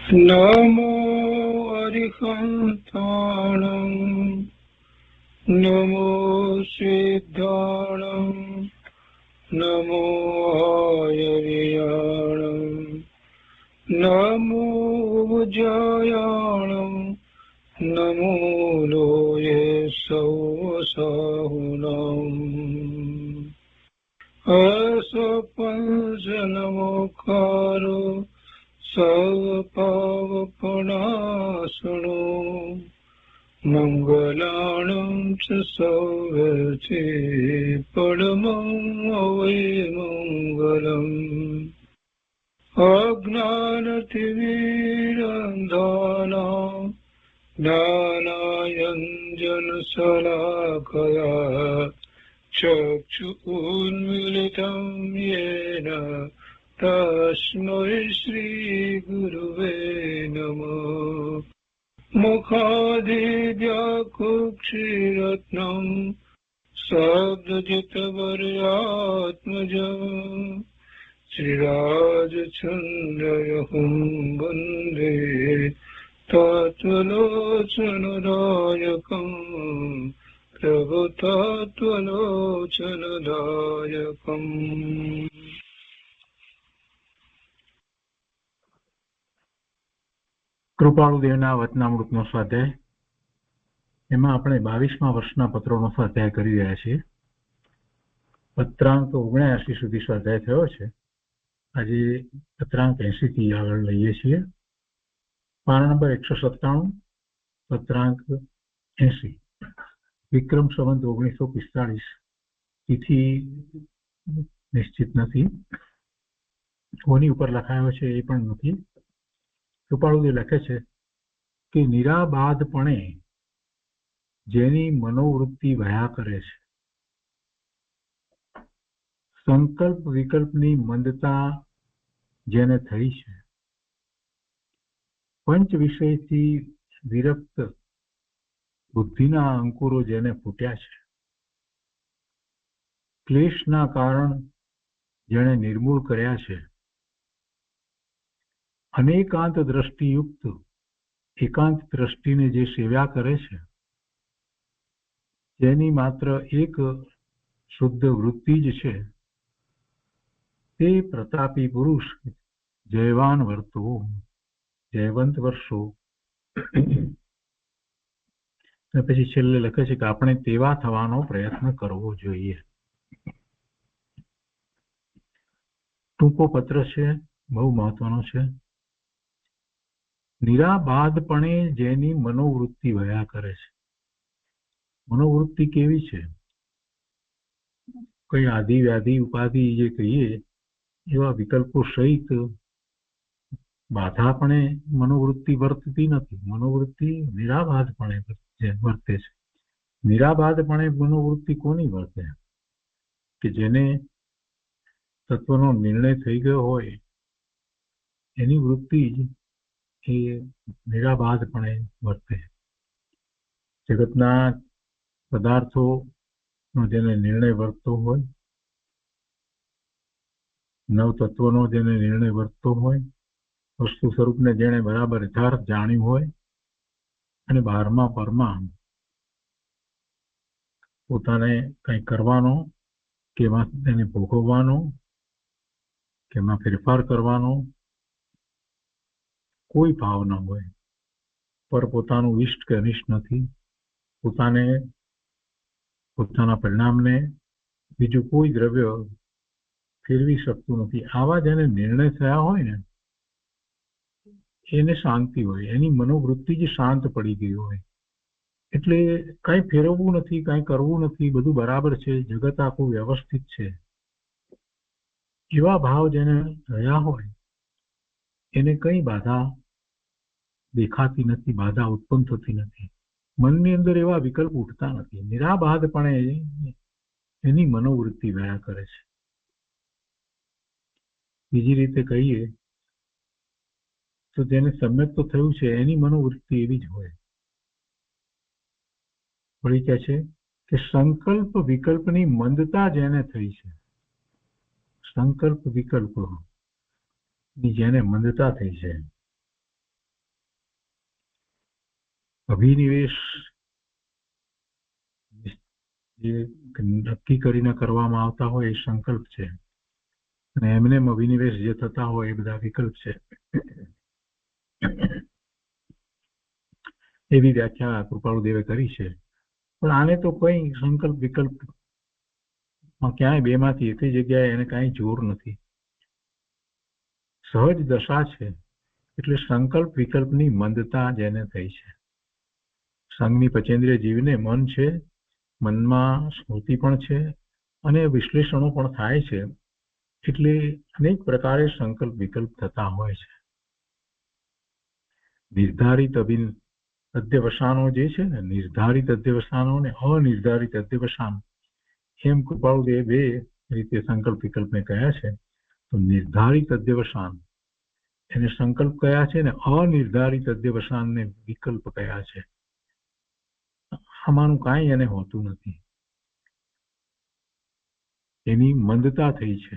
નમો અરિહંતાણં નમો સિદ્ધાણં નમો આયર્યાણં નમો ઉજ્જયાણં નમો લોયે સૌસાહુનમ અસપંસ નમોકારો સર્વપાવપનાશનો મંગલાણં ચ સૌવર્ચે પરમં અવૈમંગલમ અજ્ઞાનતિમિરંધાનાં જ્ઞાનાંજનશલાકયા ચક્ષુન્મીલિतं येन તસ્મૈ શ્રી ગુરુવે નમઃ મુખાદિવ્યાકુક્ષિરત્નં શબ્દજિતવર્યાત્મજં શ્રીરાજચંદ્રયહું વંદે તત્વલોચનદાયકં પ્રભુતત્વલોચનદાયકં. કૃપાળુદેવના વચનામૃતનો સ્વાધ્યાય. એમાં આપણે 22મા વર્ષના પત્રોનો સ્વાધ્યાય કરી રહ્યા છીએ. પત્રાંક 79 સુધી સ્વાધ્યાય થયો છે. આજે પત્રાંક 80 થી આગળ લઈએ છીએ. પાના નંબર 197, પત્રાંક 80. વિક્રમ સંવત 1945. તિથિ નિશ્ચિત નથી, કોની ઉપર લખાયો છે એ પણ નથી. કૃપાળુદેવ લખે છે કે નિરાબાધપણે જેની મનોવૃત્તિ વહ્યા કરે છે, સંકલ્પ વિકલ્પની મંદતા જેને થઈ છે, પંચ વિષયથી વિરક્ત બુદ્ધિના અંકુરો જેને ફૂટ્યા છે, ક્લેશના કારણ જેને નિર્મૂળ કર્યા છે, અનેકાંત દ્રષ્ટિયુક્ત એકાંત દ્રષ્ટિને જે સેવ્યા કરે છે, જેની માત્ર એક શુદ્ધ વૃત્તિ જ છે, તે પ્રતાપી પુરુષ જયવાન વર્તો, જયવંત વર્ષો. પછી છેલ્લે લખે છે કે આપણે તેવા થવાનો પ્રયત્ન કરવો જોઈએ. ટૂંકો પત્ર છે, બહુ મહત્વનો છે. નિરાબાધપણે જેની મનોવૃત્તિ વહ્યા કરે છે. મનોવૃત્તિ કેવી છે? કઈ આદિ વ્યાધિ ઉપાધિ જે કહીએ એવા વિકલ્પો સહિત બાધાપણે મનોવૃત્તિ વર્તતી નથી. મનોવૃત્તિ નિરાબાધપણે વર્તે છે. નિરાબાધપણે મનોવૃત્તિ કોની વર્તે? કે જેને તત્વનો નિર્ણય થઈ ગયો હોય એની વૃત્તિ એ નિરાબાધપણે વર્તે. જગતના પદાર્થોનો જેને નિર્ણય વર્તતો હોય, નવ તત્વનો જેને નિર્ણય વર્તતો હોય, વસ્તુ સ્વરૂપને જેને બરાબર યથાર્થ જાણ્યું હોય અને બહારમાં પરમાં પોતાને કંઈ કરવાનો કે એમાં તેને ભોગવવાનો કે એમાં ફેરફાર કરવાનો કોઈ ભાવ ન હોય, પર પોતાનું ઇષ્ટ કે અનિષ્ટ નથી, પોતાને પોતાના પરિણામને બીજું કોઈ દ્રવ્ય ફેરવી શકતું નથી. આવા જેને નિર્ણય થયા હોય ને એને શાંતિ હોય, એની મનોવૃત્તિ જ શાંત પડી ગઈ હોય. એટલે કઈ ફેરવવું નથી, કઈ કરવું નથી, બધું બરાબર છે, જગત આખું વ્યવસ્થિત છે, એવા ભાવ જેને રહ્યા હોય એને કઈ બાધા દેખાતી નથી, બાધા ઉત્પન્ન થતી નથી. મનની અંદર એવા વિકલ્પ ઉઠતા નથી. નિરાબાધપણે એની મનોવૃત્તિ વહ્યા કરે છે. બીજી રીતે કહીએ તો જેને સમ્યક તો થયું છે એની મનોવૃત્તિ એવી જ હોય. વળી કહે છે કે સંકલ્પ વિકલ્પની મંદતા જેને થઈ છે, સંકલ્પ વિકલ્પ ની જેને મંદતા થઈ છે, અભિનિવેશ જે નક્કી કરીને કરવામાં આવતા હોય એ સંકલ્પ છે, અને એમને અભિનિવેશ જે થતા હોય એ બધા વિકલ્પ છે. એવી વ્યાખ્યા કૃપાળુદેવે કરી છે. પણ આને તો કોઈ સંકલ્પ વિકલ્પ ક્યાંય બેમાંથી એકે જગ્યાએ એને કાંઈ જોર નથી. સહજ દશા છે, એટલે સંકલ્પ વિકલ્પની મંદતા જેને થઈ છે. સંઘની પચેન્દ્રિય જીવને મન છે, મનમાં સ્મૃતિ પણ છે અને વિશ્લેષણો પણ થાય છે, એટલે અનેક પ્રકારે સંકલ્પ વિકલ્પ થતા હોય છે. નિર્ધારિત અધ્યવસાનો જે છે ને, નિર્ધારિત અધ્યવસાનો ને અનિર્ધારિત અધ્યવસાન, એમ કૃપાળુદેવે બે રીતે સંકલ્પ વિકલ્પને કહ્યા છે. તો નિર્ધારિત અધ્યવસાન એને સંકલ્પ કયા છે ને અનિર્ધારિત અધ્યવસાનને વિકલ્પ કયા છે. આમાંનું કાંઈ એને હોતું નથી. એની મંદતા થઈ છે.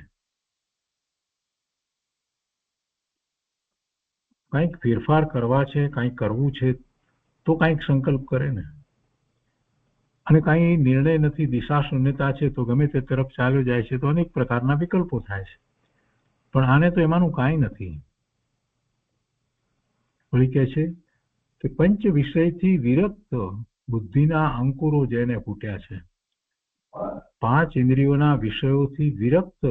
કંઈક ફેરફાર કરવા છે, કંઈક કરવું છે તો કંઈક સંકલ્પ કરે ને, અને કાંઈ નિર્ણય નથી, દિશા શૂન્યતા છે તો ગમે તે તરફ ચાલ્યો જાય છે તો અનેક પ્રકારના વિકલ્પો થાય છે. પણ આને તો એમાંનું કાંઈ નથી. વળી કહે છે કે પંચ વિષયથી વિરક્ત બુદ્ધિના અંકુરો જેને ફૂટ્યા છે. 5 ઇન્દ્રિયોના વિષયોથી વિરક્ત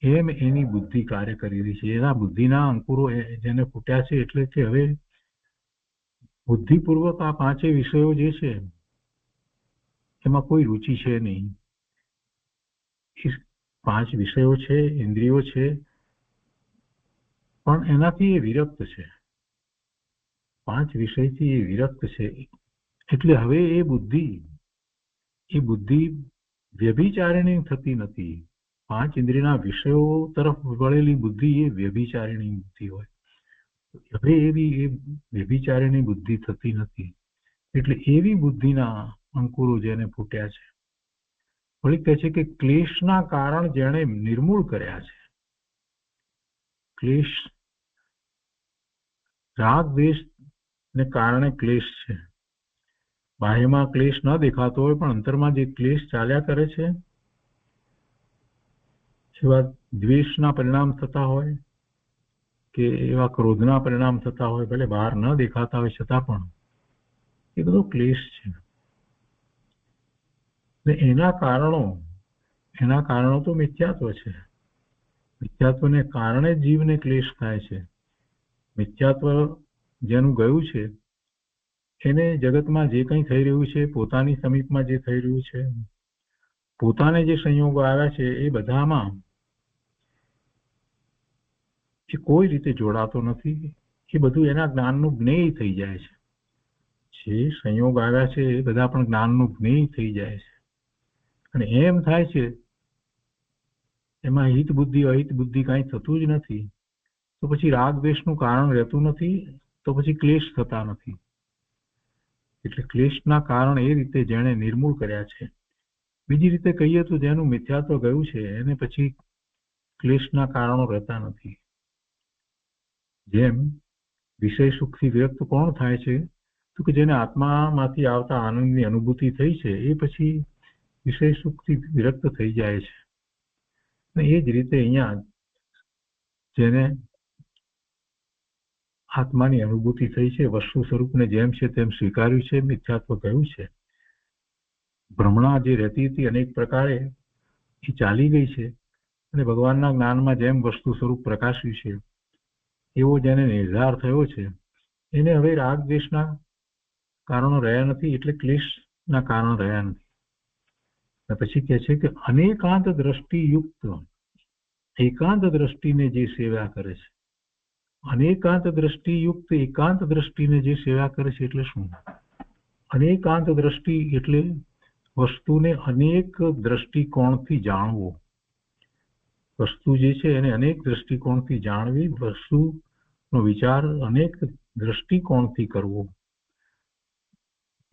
એમ એની બુદ્ધિ કાર્ય કરી રહી છે. એના બુદ્ધિના અંકુરો જેને ફૂટ્યા છે, એટલે કે હવે બુદ્ધિપૂર્વક આ 5 વિષયો જે છે એમાં કોઈ રુચિ છે નહીં. 5 વિષયો છે, ઇન્દ્રિયો છે, પણ એનાથી એ વિરક્ત છે. 5 વિષયથી એ વિરક્ત છે, એટલે હવે એ બુદ્ધિ વ્યભિચારિણી થતી નથી. 5 ઇન્દ્રિયના વિષયો તરફ વળેલી બુદ્ધિ એ વ્યભિચારિણી બુદ્ધિ હોય. હવે એવી એ વ્યભિચારિણી બુદ્ધિ થતી નથી. એટલે એવી બુદ્ધિના અંકુરો જેને ફૂટ્યા છે. વળી કહે છે કે ક્લેશના કારણ જેણે નિર્મૂળ કર્યા છે. ક્લેશ, રાગ દ્વેષ ને કારણે ક્લેશ છે. બાહ્યમાં ક્લેશ ન દેખાતો હોય પણ અંતરમાં જે ક્લેશ ચાલ્યા કરે છે, એવા દ્વેષના પરિણામ થતા હોય કે એવા ક્રોધના પરિણામ થતા હોય, ભલે બહાર ન દેખાતા હોય છતાં પણ એ બધો ક્લેશ છે. ને એના કારણો તો મિથ્યાત્વ છે. મિથ્યાત્વને કારણે જીવને ક્લેશ થાય છે. મિથ્યાત્વ જેનું ગયું છે એને જગતમાં જે કંઈ થઈ રહ્યું છે, પોતાની સમીપમાં જે થઈ રહ્યું છે, પોતાને જે સંયોગો આવ્યા છે, એ બધામાં એ કોઈ રીતે જોડાતો નથી. એ બધું એના જ્ઞાનનું જ્ઞેય થઈ જાય છે. જે સંયોગ આવ્યા છે એ બધા પણ જ્ઞાનનું જ્ઞેય થઈ જાય છે. અને એમ થાય છે એમાં હિત બુદ્ધિ અહિત બુદ્ધિ કાંઈ થતું જ નથી. તો પછી રાગ દ્વેષનું કારણ રહેતું નથી, તો પછી ક્લેશ થતા નથી. એટલે ક્લેશના કારણ એ રીતે જેણે નિર્મૂળ કર્યા છે. બીજી રીતે કહીએ તો જેનું મિથ્યાત્વ ગયું છે એને પછી ક્લેશના કારણો રહેતા નથી. જેમ વિષય સુખથી વિરક્ત કોણ થાય છે? તો કે જેને આત્મામાંથી આવતા આનંદની અનુભૂતિ થઈ છે એ પછી વિષય સુખથી વિરક્ત થઈ જાય છે. અને એ જ રીતે અહીંયા જેને આત્માની અનુભૂતિ થઈ છે, વસ્તુ સ્વરૂપને જેમ છે તેમ સ્વીકાર્યું છે, મિથ્યાત્વ ગયું છે, ભ્રમણા જે રહેતી હતી અનેક પ્રકારે એ ચાલી ગઈ છે, અને ભગવાનના જ્ઞાનમાં જેમ વસ્તુ સ્વરૂપ પ્રકાશ્યું છે એવો જેને નિર્ધાર થયો છે, એને હવે રાગ દ્વેષના કારણો રહ્યા નથી, એટલે ક્લેશના કારણો રહ્યા નથી. પછી કહે છે કે અનેકાંત દ્રષ્ટિયુક્ત એકાંત દ્રષ્ટિને જે સેવા કરે છે. અનેકાંત દ્રષ્ટિયુક્ત એકાંત દ્રષ્ટિને જે સેવા કરે છે એટલે શું? અનેકાંત દ્રષ્ટિ એટલે વસ્તુને અનેક દ્રષ્ટિકોણથી જાણવો. વસ્તુ જે છે એને અનેક દ્રષ્ટિકોણથી જાણવી, વસ્તુનો વિચાર અનેક દ્રષ્ટિકોણથી કરવો.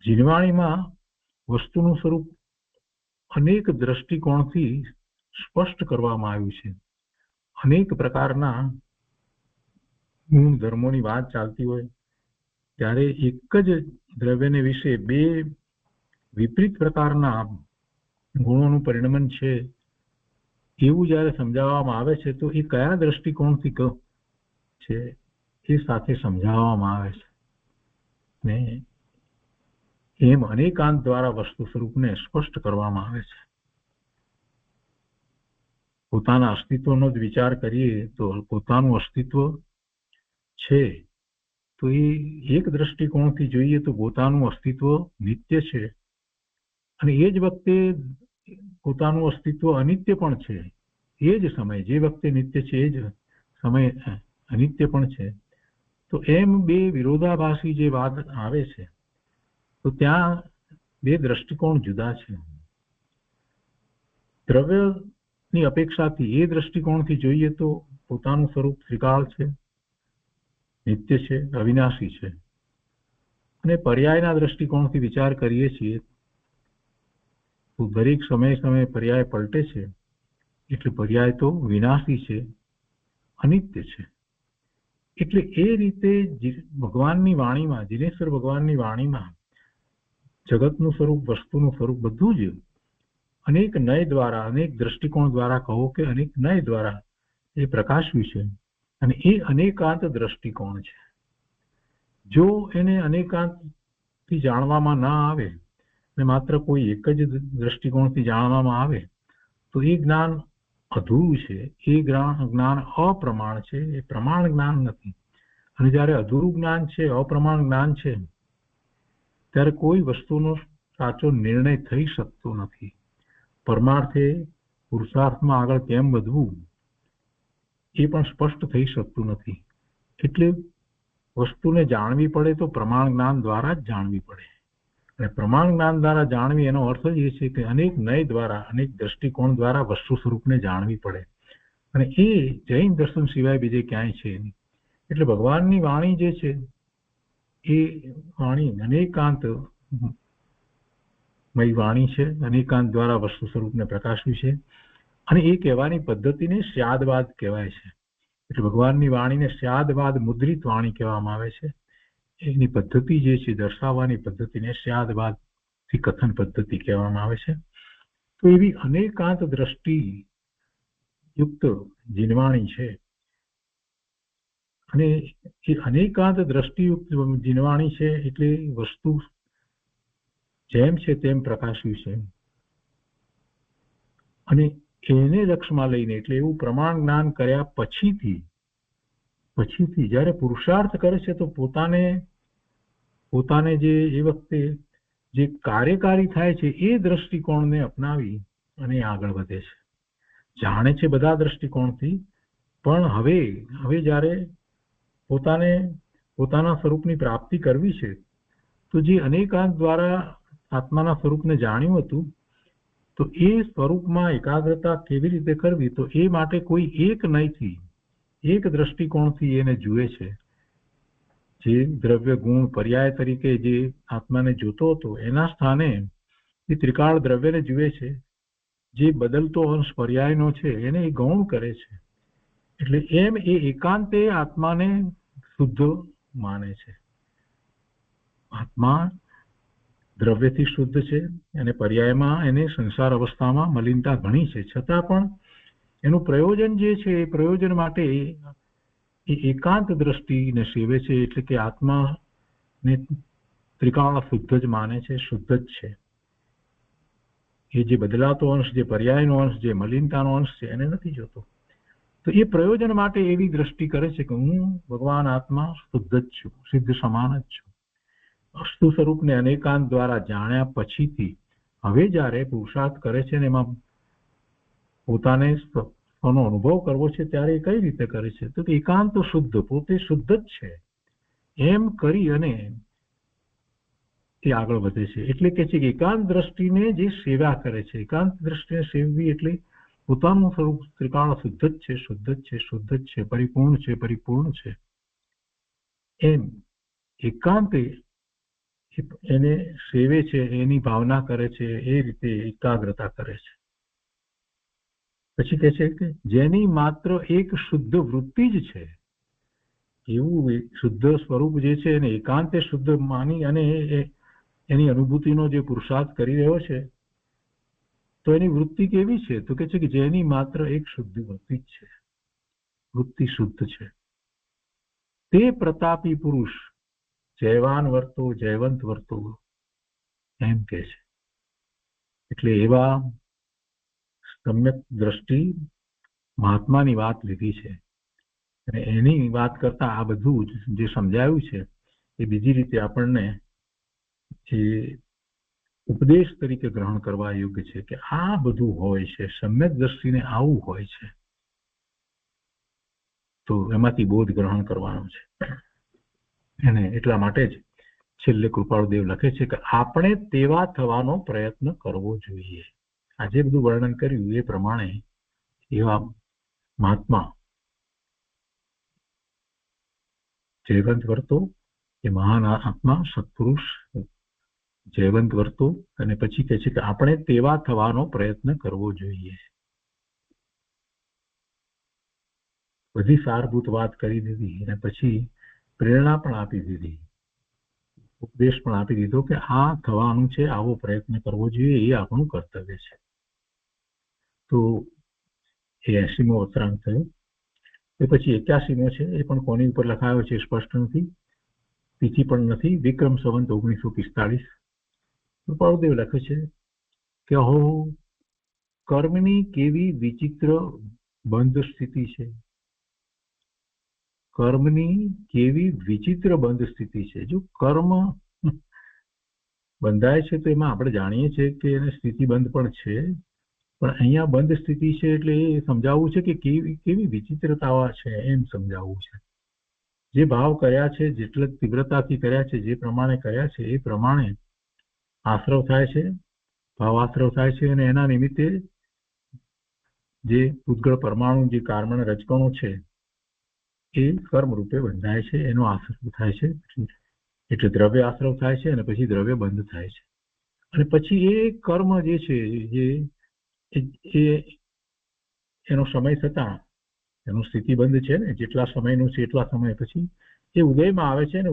જીનવાણીમાં વસ્તુનું સ્વરૂપ અનેક દ્રષ્ટિકોણથી સ્પષ્ટ કરવામાં આવ્યું છે. અનેક પ્રકારના ગુણ ધર્મોની વાત ચાલતી હોય ત્યારે એક જ દ્રવ્યને વિશે બે વિપરીત પ્રકારના ગુણોનું પરિણમન છે એવું જ્યારે સમજાવવામાં આવે છે તો એ કયા દ્રષ્ટિકોણથી છે એ સાથે સમજાવવામાં આવે છે ને એમ અનેકાંત દ્વારા વસ્તુ સ્વરૂપને સ્પષ્ટ કરવામાં આવે છે. પોતાના અસ્તિત્વનો જ વિચાર કરીએ તો પોતાનું અસ્તિત્વ છે તો એ એક દ્રષ્ટિકોણથી જોઈએ તો પોતાનું અસ્તિત્વ નિત્ય છે અને એ જ વખતે પોતાનું અસ્તિત્વ અનિત્ય પણ છે. એ જ સમય જે વખતે નિત્ય છે એ જ સમય અનિત્ય પણ છે. તો એમ બે વિરોધાભાસી જે વાત આવે છે તો ત્યાં બે દ્રષ્ટિકોણ જુદા છે. દ્રવ્યની અપેક્ષાથી એ દ્રષ્ટિકોણથી જોઈએ તો પોતાનું સ્વરૂપ ત્રિકાળ છે, નિત્ય છે, અવિનાશી છે. અને પર્યાયના દ્રષ્ટિકોણથી વિચાર કરીએ છીએ તો દરેક સમયે પર્યાય પલટે છે એટલે પર્યાય તો વિનાશી છે, અનિત્ય છે. એટલે એ રીતે ભગવાનની વાણીમાં, જીનેશ્વર ભગવાનની વાણીમાં જગતનું સ્વરૂપ, વસ્તુનું સ્વરૂપ બધું જ અનેક નય દ્વારા, અનેક દ્રષ્ટિકોણ દ્વારા કહો કે અનેક નય દ્વારા એ પ્રકાશ્યું છે અને એ અનેકાંત દ્રષ્ટિકોણ છે. જો એને અનેકાંતથી જાણવામાં ના આવે અને માત્ર કોઈ એક જ દ્રષ્ટિકોણથી જાણવામાં આવે તો એ જ્ઞાન અધૂરું છે, એ જ્ઞાન અપ્રમાણ છે, એ પ્રમાણ જ્ઞાન નથી. અને જ્યારે અધૂરું જ્ઞાન છે, અપ્રમાણ જ્ઞાન છે ત્યારે કોઈ વસ્તુનો સાચો નિર્ણય થઈ શકતો નથી. પરમાર્થે પુરુષાર્થમાં આગળ કેમ વધવું એ પણ સ્પષ્ટ થઈ શકતું નથી. એટલે વસ્તુને જાણવી પડે તો પ્રમાણ જ્ઞાન દ્વારા જ જાણવી પડે. અને પ્રમાણ જ્ઞાન દ્વારા જાણવી એનો અર્થ જ એ છે કે અનેક નય દ્વારા, અનેક દ્રષ્ટિકોણ દ્વારા વસ્તુ સ્વરૂપને જાણવી પડે. અને એ જૈન દર્શન સિવાય બીજે ક્યાંય છે નહીં. એટલે ભગવાનની વાણી જે છે એ વાણી અનેકાંત મય વાણી છે, અનેકાંત દ્વારા વસ્તુ સ્વરૂપને પ્રકાશ્યું છે. અને એ કહેવાની પદ્ધતિને સ્યાદવાદ કહેવાય છે. એટલે ભગવાનની વાણીને સ્યાદવાદ મુદ્રિત વાણી કહેવામાં આવે છે. એની પદ્ધતિ જે છે દર્શાવવાની પદ્ધતિને સ્યાદવાદથી કથન પદ્ધતિ કહેવામાં આવે છે. તો એવી અનેકાંત દ્રષ્ટિ યુક્ત જીનવાણી છે અને એ અનેકાંત દ્રષ્ટિયુક્ત જીનવાણી છે એટલે વસ્તુ જેમ છે તેમ પ્રકાશ્યું છે. અને એને લક્ષમાં લઈને એટલે એવું પ્રમાણ જ્ઞાન કર્યા પછીથી જ્યારે પુરુષાર્થ કરે છે તો પોતાને જે એ વખતે જે કાર્યકારી થાય છે એ દ્રષ્ટિકોણને અપનાવી અને આગળ વધે છે. જાણે છે બધા દ્રષ્ટિકોણથી પણ હવે જ્યારે પોતાના સ્વરૂપની પ્રાપ્તિ કરવી છે તો જે અનેકાંત દ્વારા આત્માના સ્વરૂપને જાણ્યું હતું તો એ સ્વરૂપમાં એકાગ્રતા કેવી રીતે કરવી તો એ માટે કોઈ એક નયથી, એક દ્રષ્ટિકોણથી એને જુએ છે. જે દ્રવ્ય ગુણ પર્યાય તરીકે જે આત્માને જોતો હતો એના સ્થાને એ ત્રિકાળ દ્રવ્યને જુએ છે. જે બદલતો અંશ પર્યાયનો છે એને એ ગૌણ કરે છે. એટલે એમ એ એકાંતે આત્માને શુદ્ધ માને છે. આત્મા દ્રવ્યથી શુદ્ધ છે અને પર્યાયમાં એને સંસાર અવસ્થામાં મલિનતા ઘણી છે, છતાં પણ એનું પ્રયોજન જે છે એ પ્રયોજન માટે એ એકાંત દ્રષ્ટિને સેવે છે. એટલે કે આત્માને ત્રિકાળ શુદ્ધ જ માને છે, શુદ્ધ જ છે. એ જે બદલાતો અંશ, જે પર્યાયનો અંશ, જે મલિનતાનો અંશ છે એને નથી જોતો. તો એ પ્રયોજન માટે એવી દ્રષ્ટિ કરે છે કે હું ભગવાન આત્મા શુદ્ધ જ છું, સિદ્ધ સમાન જ છું. વસ્તુ સ્વરૂપને અનેકાંત દ્વારા જાણ્યા પછીથી હવે જ્યારે પુરુષાર્થ કરે છે ને એમાં પોતાને સ્વનો અનુભવ કરવો છે ત્યારે એ કઈ રીતે કરે છે તો એકાંત શુદ્ધ, પોતે શુદ્ધ જ છે એમ કરી અને એ આગળ વધે છે. એટલે કે છે કે એકાંત દ્રષ્ટિને જે સેવા કરે છે, એકાંત દ્રષ્ટિને સેવવી એટલે પોતાનું સ્વરૂપ ત્રિકાળ શુદ્ધ જ છે, શુદ્ધ જ છે, શુદ્ધ જ છે, પરિપૂર્ણ છે, પરિપૂર્ણ છે એમ એકાંતે એને સેવે છે, એની ભાવના કરે છે, એ રીતે એકાગ્રતા કરે છે. પછી કહે છે કે જેની માત્ર એક શુદ્ધ વૃત્તિ જ છે એવું શુદ્ધ સ્વરૂપ જે છે એને એકાંતે શુદ્ધ માની અને એની અનુભૂતિનો જે પુરુષાર્થ કરી રહ્યો છે, તો એની વૃત્તિ કેવી છે? તો કે છે કે જેની માત્ર એક શુદ્ધ વૃત્તિ જ છે, વૃત્તિ શુદ્ધ છે. તે પ્રતાપી પુરુષ જયવાન વર્તો જયવંત વર્તો એમ કે છે. એટલે એવા સમ્યક દ્રષ્ટિ મહાત્માની વાત લીધી છે, અને એની વાત કરતા આ બધું જે સમજાયું છે એ બીજી રીતે આપણને જે ઉપદેશ તરીકે ગ્રહણ કરવા યોગ્ય છે કે આ બધું હોય છે, સમ્યક દ્રષ્ટિને આવું હોય છે, તો એમાંથી બોધ ગ્રહણ કરવાનો છે. અને એટલા માટે જ છેલ્લે કૃપાળુદેવ લખે છે કે આપણે તેવા થવાનો પ્રયત્ન કરવો જોઈએ. આજે બધું વર્ણન કર્યું એ પ્રમાણે એવા મહાત્મા જયવંત વર્તો, એ મહાન આત્મા સત્પુરુષ જયવંત વર્તો, અને પછી કહે છે કે આપણે તેવા થવાનો પ્રયત્ન કરવો જોઈએ. બધી સારભૂત વાત કરી દીધી અને પછી પ્રેરણા પણ આપી દીધી, ઉપદેશ પણ આપી દીધો કે આ થવાનું છે, આવો પ્રયત્ન કરવો જોઈએ, એ આપણું કર્તવ્ય છે. તો એ 80મો વક્રાંક થયો. એ પછી 81મો છે, એ પણ કોની ઉપર લખાયો છે સ્પષ્ટ નથી, તિથિ પણ નથી. વિક્રમ સંવત 1945. કૃપાળુદેવ લખે છે કે હો કર્મની કેવી વિચિત્ર બંધ સ્થિતિ છે, કર્મની કેવી વિચિત્ર બંધ સ્થિતિ છે. જો કર્મ બંધાય છે તો એમાં આપણે જાણીએ છીએ કે એને સ્થિતિ બંધ પણ છે, પણ અહીંયા બંધ સ્થિતિ છે એટલે એ સમજાવવું છે કે કેવી વિચિત્રતા છે એમ સમજાવવું છે. જે ભાવ કર્યા છે, જેટલે તીવ્રતાથી કર્યા છે, જે પ્રમાણે કર્યા છે એ પ્રમાણે આશ્રવ થાય છે, ભાવ આશ્રવ થાય છે, અને એના નિમિત્તે જે પૂતગળ પરમાણુ જે કાર્બન રજકણો છે એ કર્મ રૂપે બંધાય છે, એનો આશ્રવ થાય છે, એટલે દ્રવ્ય આશ્રવ થાય છે, અને પછી દ્રવ્ય બંધ થાય છે. અને પછી એ કર્મ જે છે એ એનો સમય થતા એનું સ્થિતિ બંધ છે ને, જેટલા સમયનું છે એટલા સમય પછી એ ઉદયમાં આવે છે, ને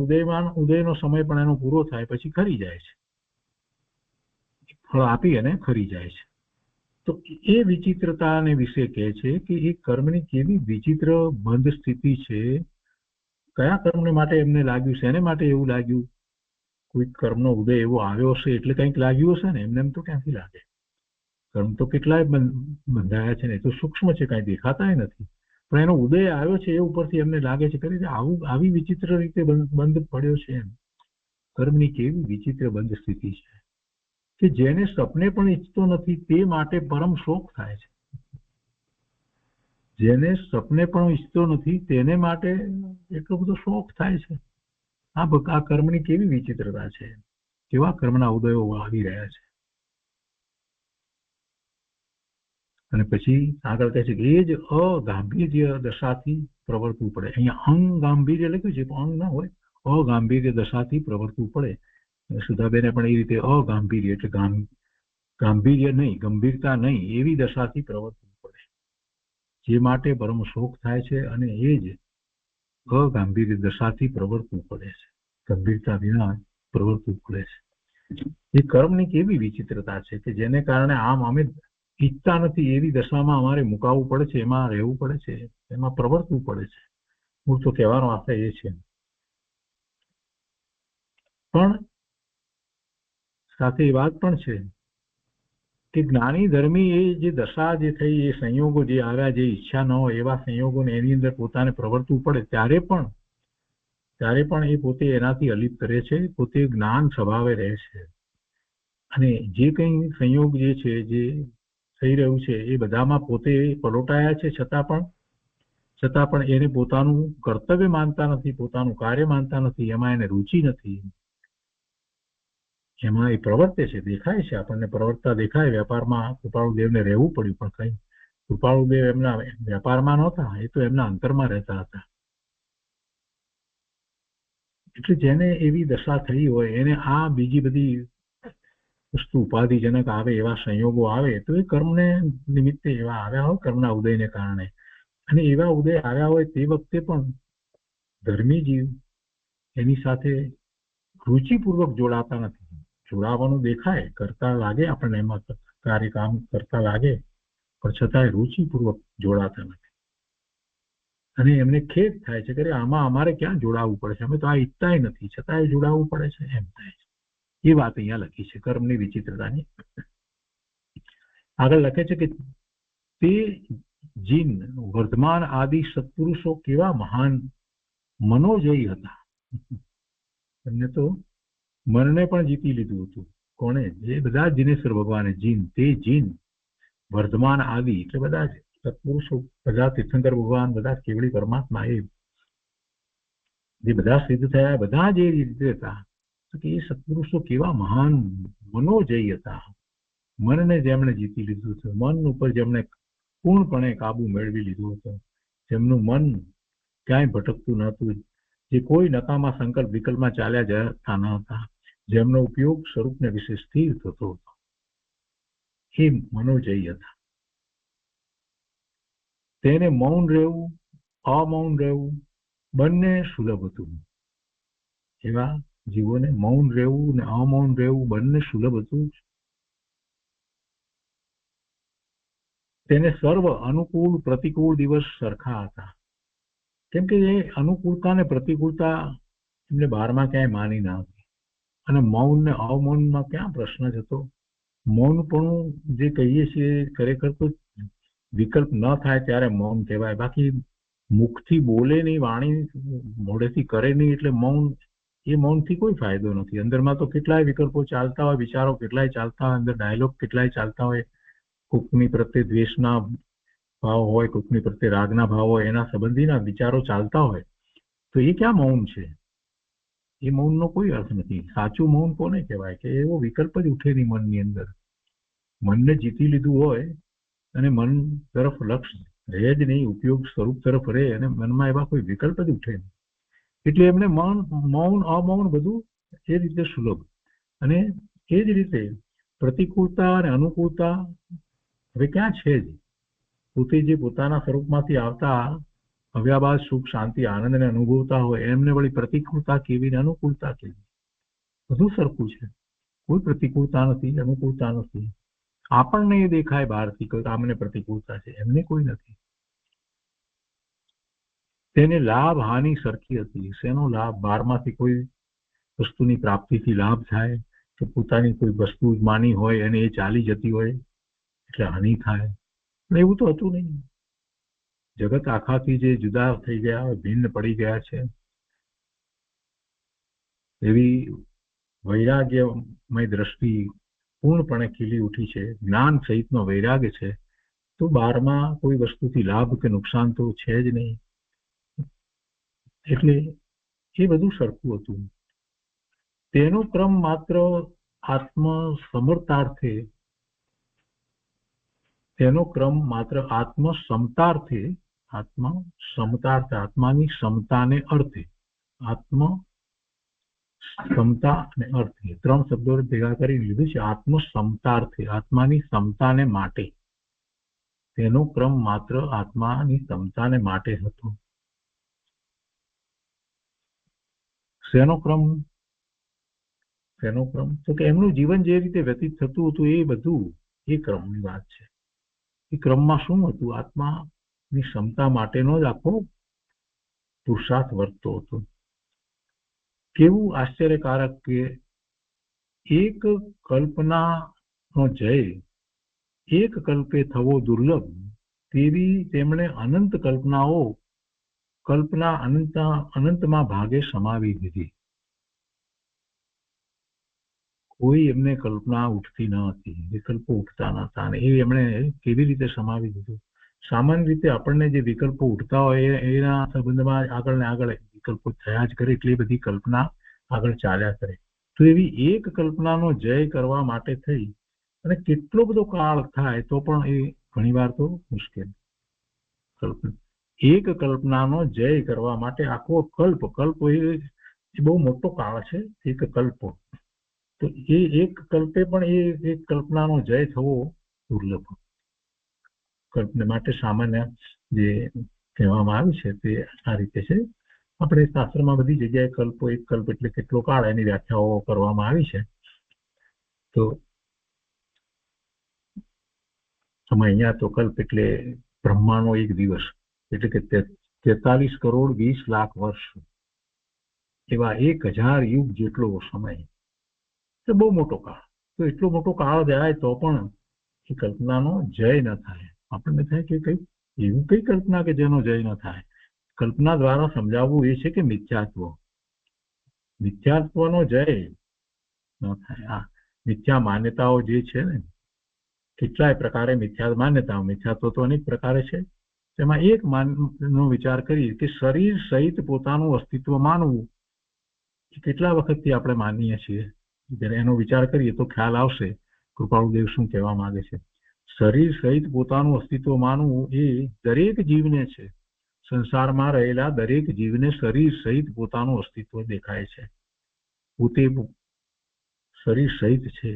ઉદયનો સમય પણ એનો પૂરો થાય પછી ખરી જાય છે, ફળ આપી અને ખરી જાય છે. તો એ વિચિત્રતાને વિશે કહે છે કે એ કર્મની કેવી વિચિત્ર બંધ સ્થિતિ છે. કયા કર્મને માટે એમને લાગ્યું છે, એને માટે એવું લાગ્યું, કોઈ કર્મનો ઉદય એવો આવ્યો હશે એટલે કંઈક લાગ્યું હશે ને, એમને એમ તો ક્યાંથી લાગે? કર્મ તો કેટલાય બંધાયા છે ને, એ તો સૂક્ષ્મ છે, કાંઈ દેખાતા નથી, પણ એનો ઉદય આવ્યો છે એ ઉપરથી એમને લાગે છે કે આવી વિચિત્ર રીતે બંધ પડ્યો છે. એમ કર્મની કેવી વિચિત્ર બંધ સ્થિતિ છે કે જેને સપને પણ ઈચ્છતો નથી તે માટે પરમ શોક થાય છે. જેને સપને પણ ઈચ્છતો નથી તેને માટે એટલો બધો શોક થાય છે. આ કર્મની કેવી વિચિત્રતા છે, કેવા કર્મના ઉદયો આવી રહ્યા છે. અને પછી આગળ કહે છે કે એ જ અગાંભીર્ય દશાથી પ્રવર્તવું પડે. અહીંયા અંગ ગાંભીર્ય લખ્યું છે, પણ અંગ ના હોય, અગાંભીર્ય દશાથી પ્રવર્તવું પડે. સુધાબેને પણ એ રીતે અગાંભીર્ય એટલે ગાંભીર્ય નહીં, ગંભીરતા નહીં, એવી દશાથી પ્રવર્તવું પડે, જે માટે પરમ શોક થાય છે, અને એ જ અગાંભીર્ય દશાથી પ્રવર્તવું પડે છે, ગંભીરતા વિના પ્રવર્તવું પડે છે. એ કર્મની કેવી વિચિત્રતા છે કે જેને કારણે આમ અમે ઈચ્છતા નથી એવી દશામાં અમારે મુકાવવું પડે છે, એમાં રહેવું પડે છે, એમાં પ્રવર્તવું પડે છે. હું તો કહેવાનો આશય એ છે. પણ સાથે એ વાત પણ છે કે જ્ઞાની ધર્મી એ જે દશા જે થઈ, એ સંયોગો જે આવ્યા, જે ઈચ્છા ન હોય એવા સંયોગોને એની અંદર પોતાને પ્રવર્તવું પડે, ત્યારે પણ એ પોતે એનાથી અલિપ્ત રહે છે, પોતે જ્ઞાન સ્વભાવે રહે છે. અને જે કંઈ સંયોગ જે છે, જે થઈ રહ્યું છે, એ બધામાં પોતે પલોટાયા છે, છતાં પણ એને પોતાનું કર્તવ્ય માનતા નથી, પોતાનું કાર્ય માનતા નથી, એમાં એને રુચિ નથી, એમાં એ પ્રવર્તે છે, દેખાય છે, આપણને પ્રવર્તતા દેખાય. વેપારમાં કૃપાળુદેવને રહેવું પડ્યું, પણ કઈ કૃપાળુદેવ એમના વેપારમાં નહોતા, એ તો એમના અંતરમાં રહેતા હતા. એટલે જેને એવી દશા થઈ હોય એને આ બીજી બધી વસ્તુ ઉપાધિજનક આવે, એવા સંયોગો આવે, તો એ કર્મને નિમિત્તે એવા આવ્યા હોય, કર્મના ઉદયને કારણે. અને એવા ઉદય આવ્યા હોય તે વખતે પણ ધર્મી જીવ એની સાથે રુચિપૂર્વક જોડાતા નથી. જોડાવાનું દેખાય, કરતા લાગે, આપણને એમાં કાર્યકામ કરતા લાગે, પણ છતાંય રુચિપૂર્વક જોડાતા નથી. અને એમને ખેદ થાય છે કે આમાં અમારે ક્યાં જોડાવવું પડે છે, અમે તો આ ઈચ્છતાય નથી, છતાંય જોડાવવું પડે છે, એમ થાય છે. એ વાત અહીંયા લખી છે કર્મની વિચિત્રતાની. આગળ લખે છે કે તે જીન વર્ધમાન આદિ સત્પુરુષો કેવા મહાન મનોજયી હતા. એમને તો મનને પણ જીતી લીધું હતું. કોણે? એ બધા જીનેશ્વર ભગવાને. જીન, તે જીન વર્ધમાન આદિ એટલે બધા સત્પુરુષો, બધા તીર્થંકર ભગવાન, બધા કેવળી પરમાત્મા, એ જે બધા સિદ્ધ થયા, બધા જે રીતે હતા કે એ સત્પુરુષો કેવા મહાન મનોજયી હતા. મનને જેમણે જીતી લીધું હતું, મન ઉપર જેમણે પૂર્ણપણે કાબુ મેળવી લીધું હતું, જેમનું મન ક્યાંય ભટકતું નહોતું, જે કોઈ નકામા સંકલ્પ વિકલ્પમાં ચાલ્યા જતા ન હતા, જેમનો ઉપયોગ સ્વરૂપને વિશે સ્થિર થતો હતો, એ મનોજયી હતા. તેને મૌન રહેવું, અમાઉન રહેવું બંને સુલભ હતું. એવા જીવોને મૌન રહેવું ને અમાઉન રહેવું બંને સુલભ હતું. તેને સર્વ અનુકૂળ પ્રતિકૂળ દિવસ સરખા હતા. કેમ કે એ અનુકૂળતા ને પ્રતિકૂળતા એમને બહારમાં ક્યાંય માની ના હતી. અને મૌન ને અમૌનમાં ક્યાં પ્રશ્ન જ હતો. મૌનપણું જે કહીએ છીએ ખરેખર તો વિકલ્પ ન થાય ત્યારે મૌન કહેવાય. બાકી મુખથી બોલે નહીં, વાણી મોઢેથી કરે નહીં, એટલે મૌન, એ મૌનથી કોઈ ફાયદો નથી. અંદરમાં તો કેટલાય વિકલ્પો ચાલતા હોય, વિચારો કેટલાય ચાલતા હોય, અંદર ડાયલોગ કેટલાય ચાલતા હોય, કોકની પ્રત્યે દ્વેષના ભાવ હોય, કોકની પ્રત્યે રાગના ભાવ હોય, એના સંબંધીના વિચારો ચાલતા હોય, તો એ ક્યાં મૌન છે? એ મૌનનો કોઈ અર્થ નથી. સાચું મૌન કોને કહેવાય? કે એવો વિકલ્પ જ ઉઠે નહીં મનની અંદર. મનને જીતી લીધું હોય અને મન તરફ લક્ષ્ય રહે જ નહીં, ઉપયોગ સ્વરૂપ તરફ રહે, અને મનમાં એવા કોઈ વિકલ્પ જ ઉઠે નહીં. એટલે એમને મૌન અમાઉન બધું એ રીતે સુલભ. અને એ જ રીતે પ્રતિકૂળતા અને અનુકૂળતા હવે ક્યાં છે જ. પોતે જે પોતાના સ્વરૂપમાંથી આવતા અવ્યાબાદ સુખ શાંતિ આનંદને અનુભવતા હોય, એમને વળી પ્રતિકૂળતા કેવી ને અનુકૂળતા કેવી? બધું સરખું છે, કોઈ પ્રતિકૂળતા નથી, અનુકૂળતા નથી. આપણને એ દેખાય બહારથી કોઈ આમને પ્રતિકૂળતા છે, એમને કોઈ નથી. તેને લાભ હાનિ સરખી હતી. શેનો લાભ? બહારમાંથી કોઈ વસ્તુની પ્રાપ્તિથી લાભ થાય તો પોતાની કોઈ વસ્તુ માની હોય અને એ ચાલી જતી હોય એટલે હાનિ થાય. એવું તો હતું નહીં. જગત આખાથી જે જુદા થઈ ગયા હોય, ભિન્ન પડી ગયા છે, એવી વૈરાગ્યમય દ્રષ્ટિ પૂર્ણપણે ખીલી ઉઠી છે, જ્ઞાન સહિતનો વૈરાગ્ય છે, તો બહારમાં કોઈ વસ્તુથી લાભ કે નુકસાન તો છે જ નહીં. એટલે એ બધું સરખું હતું. તેનો ક્રમ માત્ર આત્મ સમર્થાર્થે, તેનો ક્રમ માત્ર આત્મ સમતાર્થે, આત્મ સમતાર્થે, આત્માની સમતાને અર્થે, આત્મ સમતા અને અર્થે, ત્રણ શબ્દો ભેગા કરી લીધું છે. આત્મ સમતાર્થે, આત્માની સમતાને માટે. તેનો ક્રમ માત્ર આત્માની સમતાને માટે હતો. શેનો ક્રમ? શેનો ક્રમ? તો કે એમનું જીવન જે રીતે વ્યતીત થતું હતું એ બધું એ ક્રમની વાત છે. એ ક્રમમાં શું હતું? આત્માની ક્ષમતા માટેનો જ આખો પુરુષાર્થ વર્તતો હતો. કેવું આશ્ચર્યકારક કે એક કલ્પનાનો જય એક કલ્પે થવો દુર્લભ, તેવી તેમણે અનંત કલ્પનાઓ કલ્પના અનંતમાં ભાગે સમાવી દીધી. કોઈ એમને કલ્પના ઉઠતી ન હતી, વિકલ્પો ઉઠતા ન હતા, અને એ એમણે કેવી રીતે સમાવી દીધું? સામાન્ય રીતે આપણને જે વિકલ્પો ઉઠતા હોય એના સંબંધમાં આગળ ને આગળ વિકલ્પો થયા જ કરે, એટલી બધી કલ્પના આગળ ચાલ્યા કરે. તો એવી એક કલ્પનાનો જય કરવા માટે થઈ અને કેટલો બધો કાળ થાય તો પણ એ ઘણીવાર તો મુશ્કેલ. એક કલ્પનાનો જય કરવા માટે આખો કલ્પ એ બહુ મોટો કાળ છે. એક કલ્પ, તો એ એક કલ્પે પણ એ એક કલ્પનાનો જય થવો દુર્લભ. કલ્પના માટે સામાન્ય જે કહેવામાં આવ્યું છે તે આ રીતે છે આપણે શાસ્ત્રમાં બધી જગ્યાએ કલ્પો, એક કલ્પ એટલે કેટલો કાળ, એની વ્યાખ્યાઓ કરવામાં આવી છે. તો અહીંયા તો કલ્પ એટલે બ્રહ્માનો એક દિવસ, એટલે કે 43 કરોડ 20 લાખ વર્ષ, એવા 1000 યુગ જેટલો સમય. એ બહુ મોટો કાળ. તો એટલો મોટો કાળ જાય તો પણ એ કલ્પનાનો જય ન થાય. આપણને થાય કે કઈ એવું કઈ કલ્પના કે જેનો જય ન થાય. કલ્પના દ્વારા સમજાવવું એ છે કે મિથ્યાત્વ, મિથ્યાત્વનો જય ન થાય. આ મિથ્યા માન્યતાઓ જે છે ને, કેટલાય પ્રકારે મિથ્યા માન્યતાઓ, મિથ્યાત્વ તો અનેક પ્રકારે છે. તેમાં એક નો વિચાર કરીએ કે શરીર સહિત પોતાનું અસ્તિત્વ માનવું, કેટલા વખતથી આપણે માનીએ છીએ. એનો વિચાર કરીએ તો ખ્યાલ આવશે કૃપાળુદેવ શું કહેવા માંગે છે. શરીર સહિત પોતાનું અસ્તિત્વ માનવું એ દરેક જીવને છે. સંસારમાં રહેલા દરેક જીવને શરીર સહિત પોતાનું અસ્તિત્વ દેખાય છે. પોતે શરીર સહિત છે.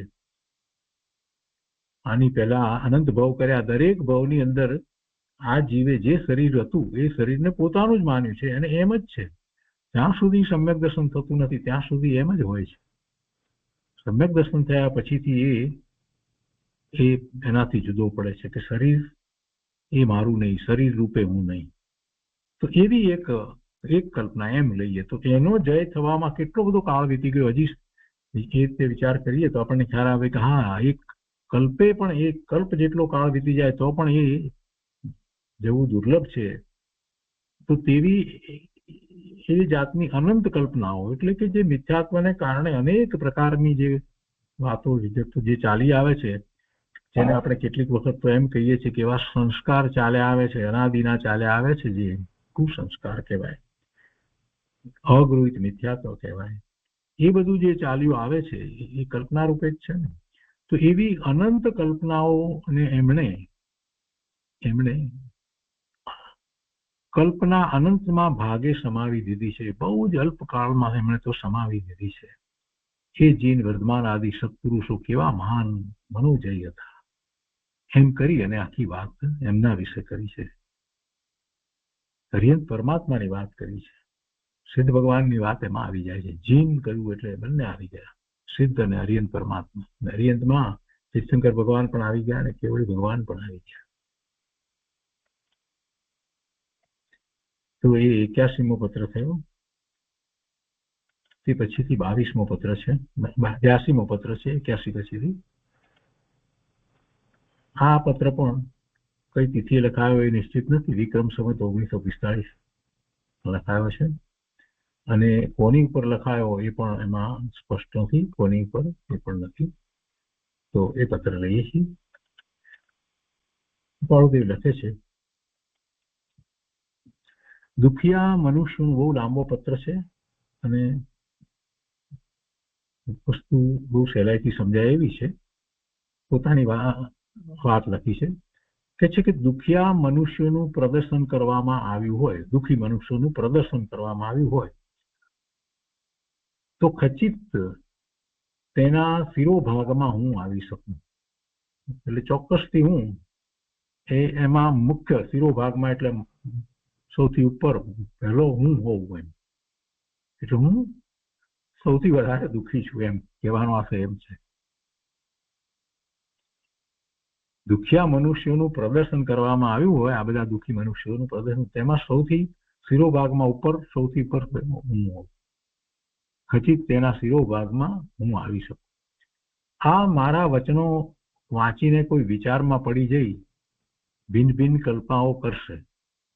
આની પહેલા અનંત ભવ કર્યા, દરેક ભવની અંદર આ જીવે જે શરીર હતું એ શરીરને પોતાનું જ માન્યું છે અને એમ જ છે. જ્યાં સુધી સમ્યક દર્શન થતું નથી ત્યાં સુધી એમ જ હોય છે. સમ્યક દર્શન થયા પછીથી એ એનાથી જુદો પડે છે કે શરીર એ મારું નહીં, શરીર રૂપે હું નહીં. તો એવી એક કલ્પના એમ લઈએ તો એનો જય થવામાં કેટલો બધો કાળ વીતી ગયો. હજી એ રીતે વિચાર કરીએ તો આપણને ખ્યાલ આવે કે હા, એક કલ્પે પણ એક કલ્પ જેટલો કાળ વીતી જાય તો પણ એ જેવું દુર્લભ છે. તો તેવી એ જાતની અનંત કલ્પનાઓ, એટલે કે જે મિથ્યાત્વને કારણે અનેક પ્રકારની જે વાતો જે ચાલી આવે છે, જેને આપણે કેટલીક વખત તો એમ કહીએ છીએ કે એવા સંસ્કાર ચાલ્યા આવે છે, અનાદિના ચાલ્યા આવે છે, જે કુસંસ્કાર કહેવાય, અગૃહિત મિથ્યાત્વ કહેવાય. એ બધું જે ચાલ્યું આવે છે એ કલ્પના રૂપે જ છે ને. તો એવી અનંત કલ્પનાઓને એમણે કલ્પના અનંતમાં ભાગે સમાવી દીધી છે. બહુ જ અલ્પકાળમાં એમણે તો સમાવી દીધી છે. એ જીન વર્ધમાન આદિ સત્પુરુષો કેવા મહાન મનોજય હતા, એમ કરી અને આખી વાત એમના વિશે કરી છે. હરિયંત પરમાત્માની વાત કરી છે. સિદ્ધ ભગવાનની વાત એમાં આવી જાય છે. જીન કહ્યું એટલે બંને આવી ગયા, સિદ્ધ અને હરિયંત પરમાત્મા. હરિયંતમાં તીર્થંકર ભગવાન પણ આવી ગયા અને કેવળી ભગવાન પણ આવી ગયા. તો એ 81મો પત્ર થયો. તે પછીથી 22મો પત્ર છે, 82મો પત્ર છે 81 પછીથી. આ પત્ર પણ કઈ તિથિએ લખાયો એ નિશ્ચિત નથી. વિક્રમ સંવત 1945 લખાયો છે. અને કોની ઉપર લખાયો એ પણ એમાં સ્પષ્ટ નથી, કોની ઉપર એ પણ નથી. તો એ પત્ર લઈએ છીએ. કૃપાળુદેવ લખે છે, દુખિયા મનુષ્યનું બહુ લાંબો પત્ર છે અને વસ્તુ બહુ સહેલાઈથી સમજાય એવી છે. પોતાની વાત લખી છે. કે છે કે દુખિયા મનુષ્યનું પ્રદર્શન કરવામાં આવ્યું હોય, દુખી મનુષ્યનું પ્રદર્શન કરવામાં આવ્યું હોય તો ખચિત તેના શિરોભાગમાં હું આવી શકું. એટલે ચોક્કસથી હું એમાં મુખ્ય શિરોભાગમાં, એટલે સૌથી ઉપર પહેલો હું હોઉં એમ. એટલે હું સૌથી વધારે દુઃખી છું એમ કહેવાનો આશય એમ છે. દુખિયા મનુષ્યોનું પ્રદર્શન કરવામાં આવ્યું હોય, આ બધા દુઃખી મનુષ્યોનું પ્રદર્શન, તેમાં સૌથી શિરોભાગમાં ઉપર, સૌથી ઉપર હું હોઉં. ખચિત તેના શિરોભાગમાં હું આવી શકું. આ મારા વચનો વાંચીને કોઈ વિચારમાં પડી જઈ ભિન્ન ભિન્ન કલ્પનાઓ કરશે.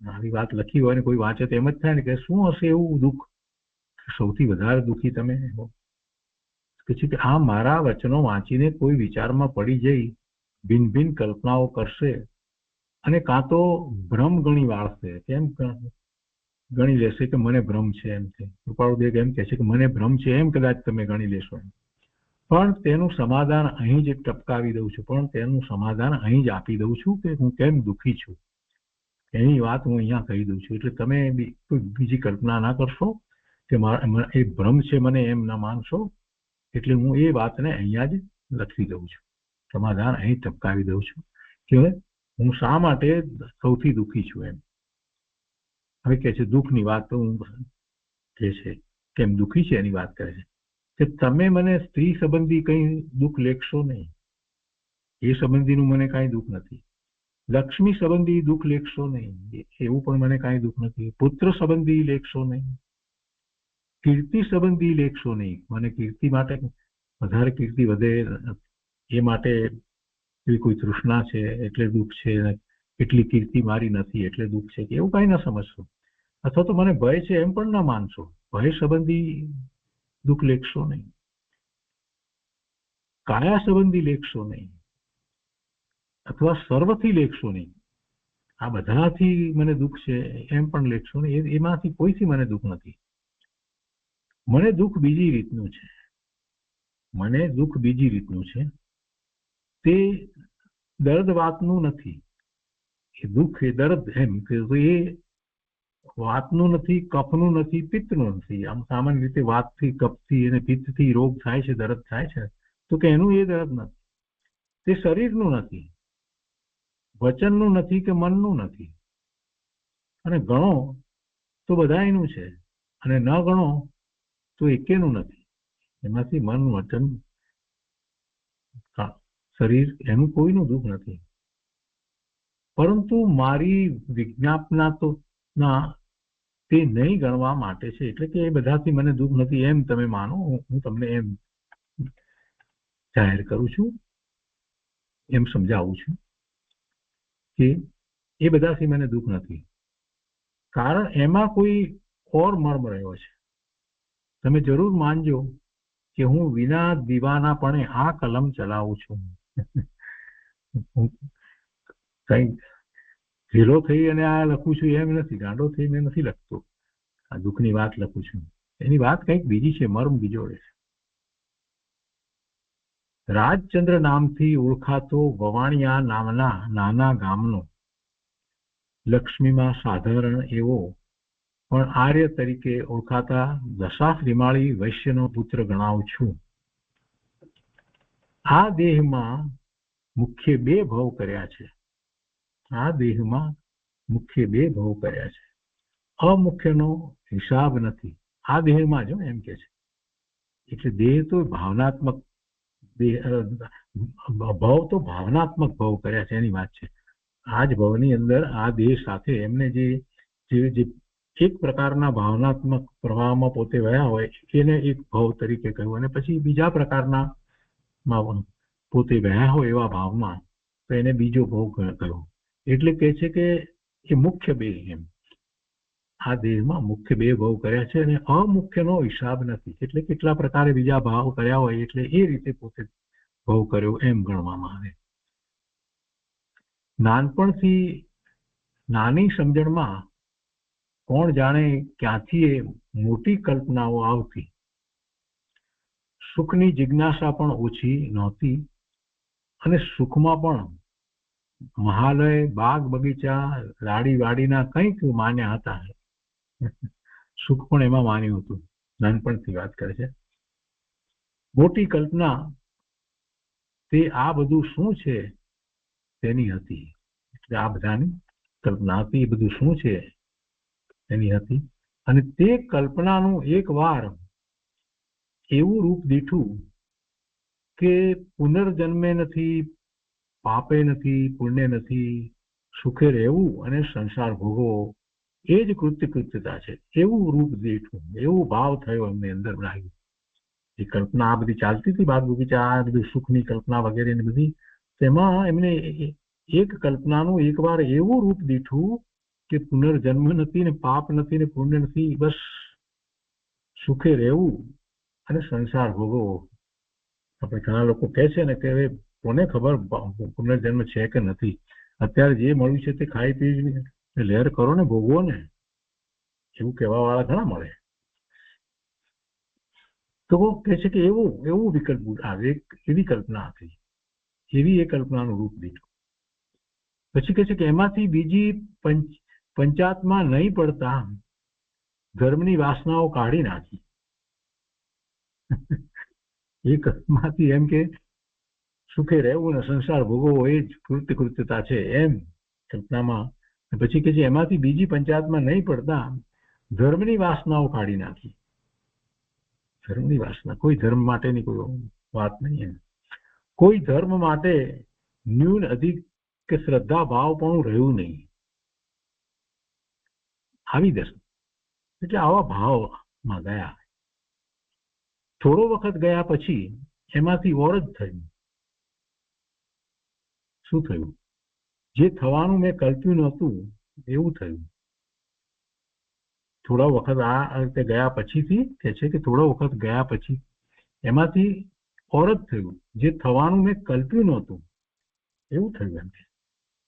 આવી વાત લખી હોય ને કોઈ વાંચે તો એમ જ થાય ને કે શું હશે એવું દુઃખ, સૌથી વધારે દુઃખી તમે હો. પછી કે આ મારા વચનો વાંચીને કોઈ વિચારમાં પડી જઈ ભિન્ન ભિન્ન કલ્પનાઓ કરશે અને કાં તો ભ્રમ ગણી વાળશે. કેમ ગણી લેશે કે મને ભ્રમ છે એમ છે. કૃપાળુદેવ એમ કહે છે કે મને ભ્રમ છે એમ કદાચ તમે ગણી લેશો એમ. પણ તેનું સમાધાન અહીં જ ટપકાવી દઉં છું, પણ તેનું સમાધાન અહીં જ આપી દઉં છું કે હું કેમ દુઃખી છું એની વાત હું અહીંયા કહી દઉં છું. એટલે તમે બીજી કલ્પના ના કરશો કે એ ભ્રમ છે મને એમ ના માનશો. એટલે હું એ વાતને અહીંયા જ લખી દઉં છું, સમાધાન અહીં ટપકાવી દઉં છું કે હું શા માટે સૌથી દુઃખી છું એમ. હવે કે છે દુઃખની વાત તો હું કે છે કેમ દુઃખી છે એની વાત કરે છે કે તમે મને સ્ત્રી સંબંધી કઈ દુઃખ લેખશો નહીં, એ સંબંધીનું મને કાંઈ દુઃખ નથી. લક્ષ્મી સંબંધી દુઃખ લેખશો નહીં, એવું પણ મને કાંઈ દુઃખ નથી. પુત્ર સંબંધી લેખશો નહીં, કીર્તિ સંબંધી લેખશો નહીં, મને કીર્તિ માટે વધારે કીર્તિ વધે એ માટે એવી કોઈ તૃષ્ણા છે એટલે દુઃખ છે, એટલી કીર્તિ મારી નથી એટલે દુઃખ છે, કે એવું કાંઈ ના સમજશો. અથવા તો મને ભય છે એમ પણ ના માનશો, ભય સંબંધી દુઃખ લેખશો નહીં, કાયા સંબંધી લેખશો નહીં, અથવા સર્વથી લેખશો નહીં. આ બધાથી મને દુઃખ છે એમ પણ લેખશો નહીં, એમાંથી કોઈથી મને દુઃખ નથી. મને દુઃખ બીજી રીતનું છે, મને દુઃખ બીજી રીતનું છે, તે દર્દ વાતનું નથી. એ દુઃખ એ દર્દ એમ કે એ વાતનું નથી, કફનું નથી, પિત્તનું નથી. આમ સામાન્ય રીતે વાતથી, કફથી અને પિત્તથી રોગ થાય છે, દર્દ થાય છે, તો કે એનું એ દર્દ નથી. તે શરીરનું નથી, વચનનું નથી કે મનનું નથી. અને ગણો તો બધાયનું છે, અને ન ગણો તો એકેનું નથી. એમાંથી મન, વચન, શરીર એનું કોઈનું દુઃખ નથી. પરંતુ મારી વિજ્ઞાપના તો ના તે નહીં ગણવા માટે છે. એટલે કે એ બધાથી મને દુઃખ નથી એમ તમે માનો, હું તમને એમ જાહેર કરું છું, એમ સમજાવું છું કે એ બધાથી મને દુઃખ નથી. કારણ એમાં કોઈ ઓર મર્મ રહ્યો છે. તમે જરૂર માનજો કે હું વિના દીવાનાપણે આ કલમ ચલાવું છું. હું કઈ ઢીલો થઈ અને આ લખું છું એમ નથી, ગાંડો થઈને નથી લખતો. આ દુઃખની વાત લખું છું, એની વાત કંઈક બીજી છે, મર્મ બીજો છે. રાજચંદ્ર નામથી ઓળખાતો વવાણિયા નામના નાના ગામનો લક્ષ્મીમાં સાધારણ એવો પણ આર્ય તરીકે ઓળખાતા દશાશ્રીમાળી વૈશ્યનો પુત્ર ગણાવું છું. આ દેહમાં મુખ્ય બે ભવ કર્યા છે. આ દેહમાં મુખ્ય બે ભવ કર્યા છે. અમુખ્યનો હિસાબ નથી. આ દેહમાં જો એમ કે છે, એટલે દેહ તો ભાવનાત્મક ભવ તો ભાવનાત્મક ભવ કર્યા છે એની વાત છે. આ જ ભવની અંદર આ દેહ સાથે એમને જે એક પ્રકારના ભાવનાત્મક પ્રવાહમાં પોતે વયા હોય એને એક ભવ તરીકે કહ્યું, અને પછી બીજા પ્રકારના પોતે વયા હોય એવા ભાવમાં તો એને બીજો ભવ કહ્યો. એટલે કે છે કે એ મુખ્ય બે, એમ આ દેહમાં મુખ્ય બે ભવ કર્યા છે અને અમુખ્યનો હિસાબ નથી. એટલે કેટલા પ્રકારે બીજા ભાવ કર્યા હોય એટલે એ રીતે પોતે ભવ કર્યો એમ ગણવામાં આવે. નાનપણથી નાની સમજણમાં કોણ જાણે ક્યાંથી એ મોટી કલ્પનાઓ આવતી. સુખની જિજ્ઞાસા પણ ઓછી નહોતી, અને સુખમાં પણ મહાલય, બાગ બગીચા, લાડી વાડીના કંઈક માન્યા હતા. સુખ પણ એમાં માન્યું હતું. નાનપણથી વાત કરે છે. મોટી કલ્પના તે આ બધું શું છે તેની હતી. એટલે આ બધાની કલ્પના હતી, એ બધું શું છે એની હતી. અને તે કલ્પનાનું એક વાર એવું રૂપ દીઠું કે પુનર્જન્મે નથી, પાપે નથી, પુણ્ય નથી, સુખે રહેવું અને સંસાર ભોગવો એ જ કૃત્યતા છે. એવું રૂપ દીઠું, એવું ભાવ થયો એમને અંદર લાગ્યું. એ કલ્પના આ બધી ચાલતી હતી, બાગ બગીચા, આ બધું સુખની કલ્પના વગેરે બધી, તેમાં એમને એક કલ્પનાનું એક વાર એવું રૂપ દીઠું કે પુનર્જન્મ નથી ને પાપ નથી ને પુણ્ય નથી, બસ સુખે રહેવું અને સંસાર ભોગવો. આપણે ઘણા લોકો કહે છે ને કે હવે કોને ખબર પુનર્જન્મ છે કે નથી, અત્યારે જે મળ્યું છે તે ખાઈ પી લહેર કરો ને, ભોગવો ને, એવું કહેવા વાળા ઘણા મળે. તો કહે છે કે એવું વિકલ્પ આવે, એવી કલ્પના હતી, એવી એ કલ્પનાનું રૂપ દીધું. પછી કહે છે કે એમાંથી બીજી પંચાત્મા નહીં પડતા ધર્મની વાસનાઓ કાઢી નાખી. એ કલ્પનાથી એમ કે સુખે રહેવું ને સંસાર ભોગવવો એ જ કૃત્યતા છે એમ કલ્પનામાં. પછી કે છે એમાંથી બીજી પંચાયતમાં નહીં પડતા ધર્મની વાસનાઓ કાઢી નાખી. ધર્મની વાસના, કોઈ ધર્મ માટેની કોઈ વાત નહીં એમ. કોઈ ધર્મ માટે ન્યૂન અધિક કે શ્રદ્ધા ભાવ પણ રહ્યું નહીં. આવી દર્શન એટલે આવા ભાવમાં ગયા. થોડો વખત ગયા પછી એમાંથી ઓર જ થયું. શું થયું? જે થવાનું મેં કલ્પ્યું નહોતું એવું થયું. થોડા વખત આ રીતે ગયા પછીથી કે છે કે થોડો વખત ગયા પછી એમાંથી ઓર જ થયું. જે થવાનું મેં કલ્પ્યું નહોતું એવું થયું. એમ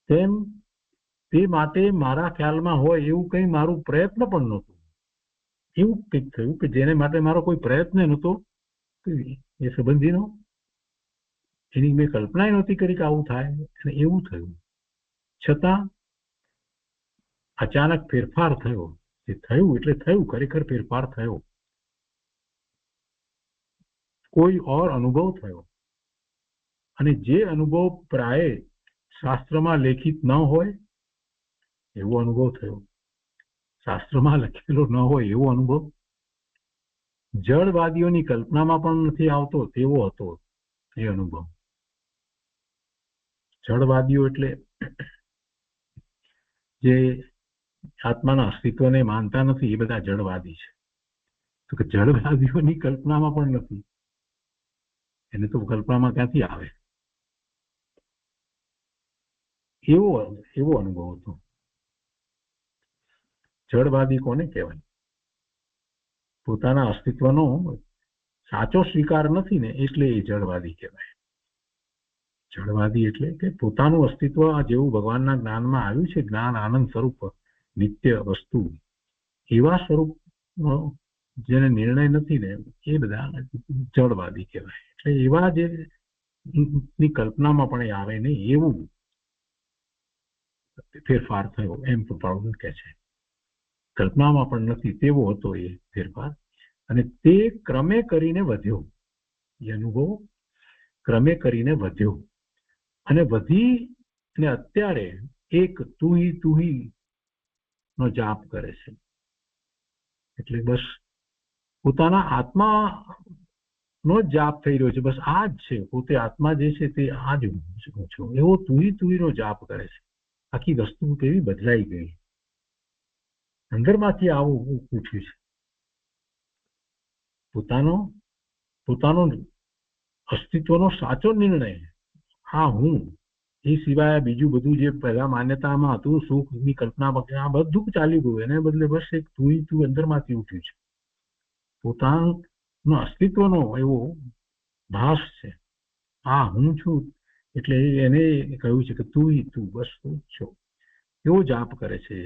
તેમ તે માટે મારા ખ્યાલમાં હોય એવું કંઈ મારું પ્રયત્ન પણ નહોતું. એવું કંઈક થયું કે જેને માટે મારો કોઈ પ્રયત્ન નહોતો એ સંબંધીનો, એની મેં કલ્પના નહોતી કરી કે આવું થાય, અને એવું થયું. છતાં અચાનક ફેરફાર થયો. એ થયું એટલે થયું, ખરેખર ફેરફાર થયો. કોઈ ઓર અનુભવ થયો, અને જે અનુભવ પ્રાય શાસ્ત્રમાં લેખિત ન હોય એવો અનુભવ થયો. શાસ્ત્રમાં લખેલો ન હોય એવો અનુભવ, જળવાદીઓની કલ્પનામાં પણ નથી આવતો તેવો હતો એ અનુભવ. જળવાદીઓ એટલે જે આત્માના અસ્તિત્વને માનતા નથી એ બધા જળવાદી છે. તો કે જળવાદીઓની કલ્પનામાં પણ નથી, એને તો કલ્પનામાં ક્યાંથી આવે? એવો અનુભવ હતો. જળવાદી કોને કહેવાય? પોતાના અસ્તિત્વનો સાચો સ્વીકાર નથી ને એટલે એ જળવાદી કહેવાય. જળવાદી એટલે કે પોતાનું અસ્તિત્વ જેવું ભગવાનના જ્ઞાનમાં આવ્યું છે, જ્ઞાન આનંદ સ્વરૂપ નિત્ય વસ્તુ, એવા સ્વરૂપનો જેને નિર્ણય નથી ને એ બધા જળવાદી કહેવાય. એટલે એવા જે ની કલ્પનામાં પણ એ આવે નહીં એવું ફેરફાર થયો એમ પ્રભાવ કહે છે. કલ્પનામાં પણ નથી તેવો હતો એ ફેરફાર, અને તે ક્રમે કરીને વધ્યો. એ અનુભવ ક્રમે કરીને વધ્યો અને વધી અને અત્યારે એક તુહી નો જાપ કરે છે. એટલે બસ પોતાના આત્મા નો જાપ થઈ રહ્યો છે. બસ આ જ છે, પોતે આત્મા જે છે તે આ જ હું છું એવો તુહી નો જાપ કરે છે. આખી વસ્તુ કેવી બદલાઈ ગઈ. અંદરમાંથી આવું પૂછ્યું છે. પોતાનો અસ્તિત્વનો સાચો નિર્ણય, હા હું, એ સિવાય બીજું બધું જે પહેલા માન્યતામાં હતું, સુખની કલ્પના વગેરે, આ બધું ચાલી ગયું. એને બદલે બસ એક તું અંદરમાંથી ઉઠ્યું છે. પોતાનો અસ્તિત્વનો એવો ભાસ છે, હા હું છું. એટલે એને કહ્યું છે કે તું બસ તું છો, એવો જાપ કરે છે.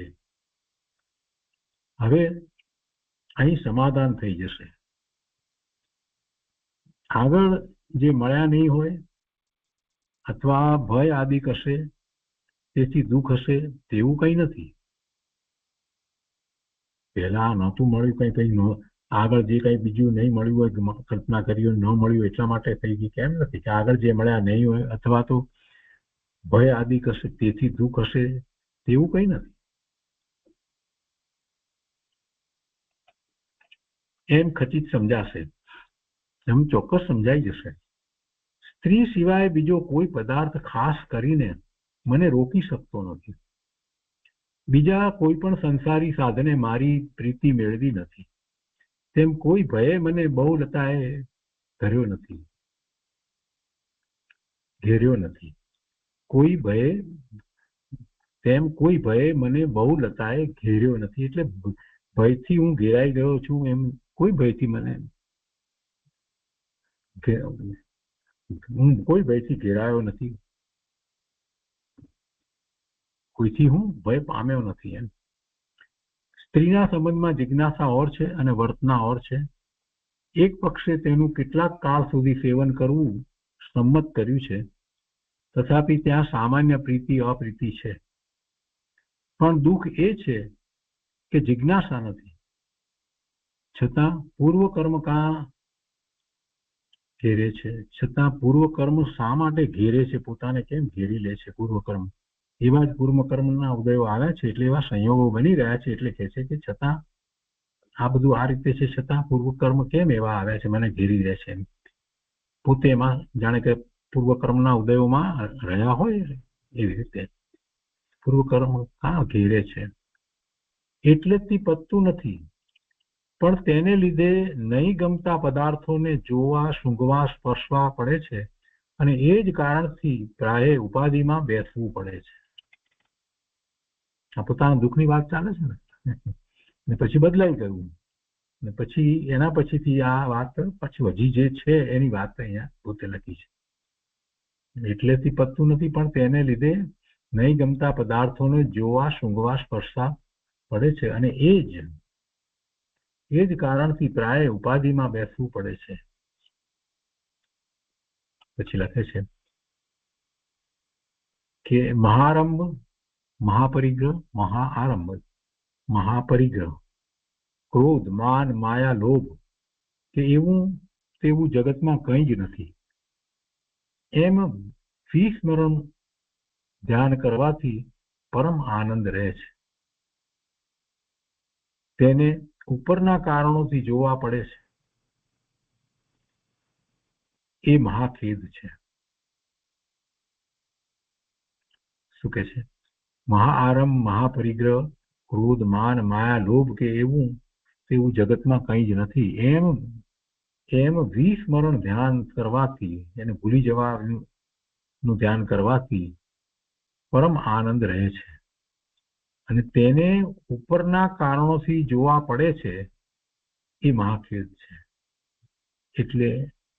હવે અહીં સમાધાન થઈ જશે. આગળ જે મળ્યા નહીં હોય અથવા ભય આદિ હશે તેથી દુઃખ હશે તેવું કંઈ નથી. પહેલા નહોતું મળ્યું કંઈ આગળ જે કંઈ બીજું નહીં મળ્યું હોય, કલ્પના કરી હોય, ન મળ્યું એટલા માટે થઈ ગઈ, કેમ નથી કે આગળ જે મળ્યા નહીં હોય અથવા તો ભય આદિ હશે તેથી દુઃખ હશે તેવું કંઈ નથી. એમ ખચિત સમજાશે, એમ ચોક્કસ સમજાઈ જશે. સ્ત્રી સિવાય બીજો કોઈ પદાર્થ ખાસ કરીને મને રોકી શકતો નથી. બીજા કોઈ પણ સંસારી સાધને મારી પ્રીતિ મેળવી નથી. તેમ કોઈ ભયે મને બહુલતાએ ઘેર્યો નથી. કોઈ ભયે મને બહુલતાએ ઘેર્યો નથી. એટલે ભયથી હું ઘેરાઈ ગયો છું એમ કોઈ ભયથી હું કોઈ ભયથી ઘેરાયો નથી. કોઈથી હું ભય પામ્યો નથી. એમ સ્ત્રીના સંબંધમાં જિજ્ઞાસા ઓર છે અને વર્તના ઓર છે. એક પક્ષે તેનું કેટલાક કાળ સુધી સેવન કરવું સંમત કર્યું છે, તથાપિ ત્યાં સામાન્ય પ્રીતિ અપ્રીતિ છે. પણ દુઃખ એ છે કે જિજ્ઞાસા નથી, છતાં પૂર્વકર્મ ઘેરે છે. છતાં પૂર્વકર્મ શા માટે ઘેરે છે? પોતાને કેમ ઘેરી લે છે પૂર્વકર્મ? એવા જ પૂર્વકર્મના ઉદયો આવ્યા છે એટલે એવા સંયોગો બની રહ્યા છે એટલે કહે છે કે છતાં આ બધું આ રીતે છે, છતાં પૂર્વકર્મ કેમ એવા આવ્યા છે, મને ઘેરી રહે છે. પોતે એમાં જાણે કે પૂર્વકર્મના ઉદયોમાં રહ્યા હોય એવી રીતે પૂર્વકર્મ કાં ઘેરે છે. એટલે જ પતતું નથી, પણ તેને લીધે નહીં ગમતા પદાર્થોને જોવા, સૂંઘવા, સ્પર્શવા પડે છે, અને એ જ કારણથી પ્રાય ઉપાધિમાં બેસવું પડે છે. આ પોતાના દુઃખની વાત ચાલે છે ને પછી બદલાઈ ગયું, ને પછી એના પછીથી આ વાત પછી હજી જે છે એની વાત અહીંયા પોતે લખી છે. એટલેથી પતતું નથી, પણ તેને લીધે નહીં ગમતા પદાર્થોને જોવા, સૂંઘવા, સ્પર્શવા પડે છે, અને એ જ કારણથી પ્રાય ઉપાધિમાં બેસવું પડે છે. પછી લખે છે કે મહારંભ, મહાપરિગ્રહ, મહાઆરંભ, મહાપરિગ્રહ, ક્રોધ, માન, માયા, લોભ કે એવું તેવું જગતમાં કંઈ જ નથી. એમ વિસ્મરણ ધ્યાન કરવાથી પરમ આનંદ રહે છે. તેને ઉપરના કારણોથી જોવા પડે છે, એ મહાખેદ છે. શું કે છે? મહાઆરંભ, મહાપરિગ્રહ, ક્રોધ, માન, માયા, લોભ કે એવું તેવું જગતમાં કંઈ જ નથી. એમ વિસ્મરણ ધ્યાન કરવાથી, એને ભૂલી જવાનું ધ્યાન કરવાથી પરમ આનંદ રહે છે. અને તેને ઉપરના કારણોથી જોવા પડે છે, એ મહાખેદ છે. એટલે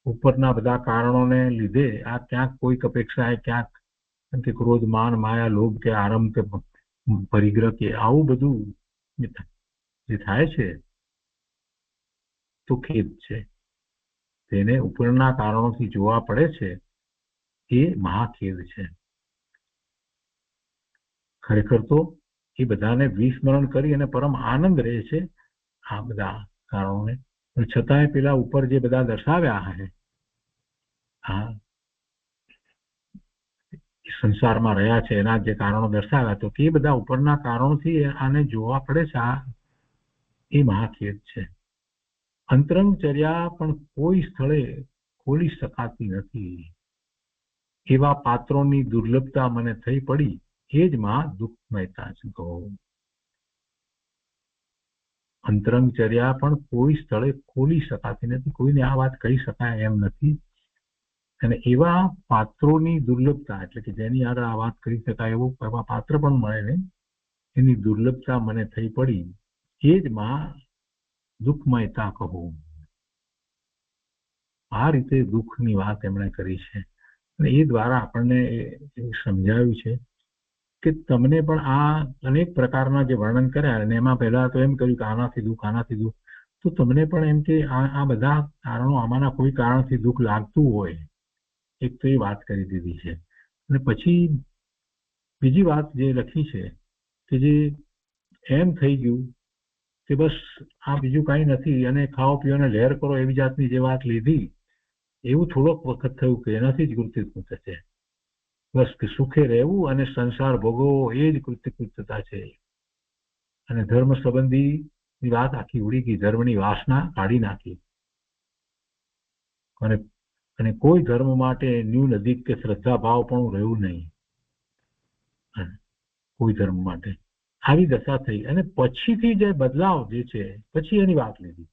ઉપરના બધા કારણોને લીધે આ ક્યાંક કોઈક અપેક્ષાએ ક્યાંક કે ક્રોધ, માન, માયા, લોભ કે આરંભ કે પરિગ્રહ કે આવું બધું જે થાય છે તો ખેદ છે. તેને ઉપરના કારણોથી જોવા પડે છે, એ મહાખેદ છે. ખરેખર તો એ બધાને વિસ્મરણ કરી અને પરમ આનંદ રહે છે આ બધા કારણોને. છતાંય પેલા ઉપર જે બધા દર્શાવ્યા હે, હા, સંસારમાં રહ્યા છે એના જે કારણો દર્શાવ્યા, તો એ બધા ઉપરના કારણોથી આને જોવા પડે છે, આ એ મહાખેદ છે. અંતરંગચર્યા પણ કોઈ સ્થળે ખોલી શકાતી નથી. એવા પાત્રોની દુર્લભતા મને થઈ પડી, એ જ માં દુઃખમયતા છે. અંતરંગચર્યા પણ કોઈ સ્થળે ખોલી શકાતી નથી, કોઈને આ વાત કહી શકાય એમ નથી. અને એવા પાત્રોની દુર્લભતા, એટલે કે જેની આગળ આ વાત કરી શકાય એવા પાત્ર પણ મળે ને, એની દુર્લભતા મને થઈ પડી, એ જ માં દુઃખમયતા કહું. આ રીતે દુઃખની વાત એમણે કરી છે. અને એ દ્વારા આપણને સમજાવ્યું છે કે તમને પણ આ અનેક પ્રકારના જે વર્ણન કર્યા, અને એમાં પહેલા તો એમ કહ્યું કે આનાથી દુઃખ, તો તમને પણ એમ કે આ બધા કારણો, આમાંના કોઈ કારણથી દુઃખ લાગતું હોય, એક તો એ વાત કરી દીધી છે. અને પછી બીજી વાત જે લખી છે કે જે એમ થઈ ગયું કે બસ આ બીજું કાંઈ નથી, અને ખાઓ પીઓ ને લહેર કરો એવી જાતની જે વાત લીધી, એવું થોડોક વખત થયું કે એનાથી જ કૃતજ્ઞતા છે. બસ કે સુખે રહેવું અને સંસાર ભોગવો, એ જ કૃતજ્ઞતા છે. અને ધર્મ સંબંધી વાત આખી ઉડી ગઈ, ધર્મની વાસના કાઢી નાખી, અને કોઈ ધર્મ માટે ન્યૂન અધિક કે શ્રદ્ધા ભાવ પણ રહ્યું નહીં. કોઈ ધર્મ માટે આવી દશા થઈ. અને પછીથી જે બદલાવ જે છે, પછી એની વાત લીધી.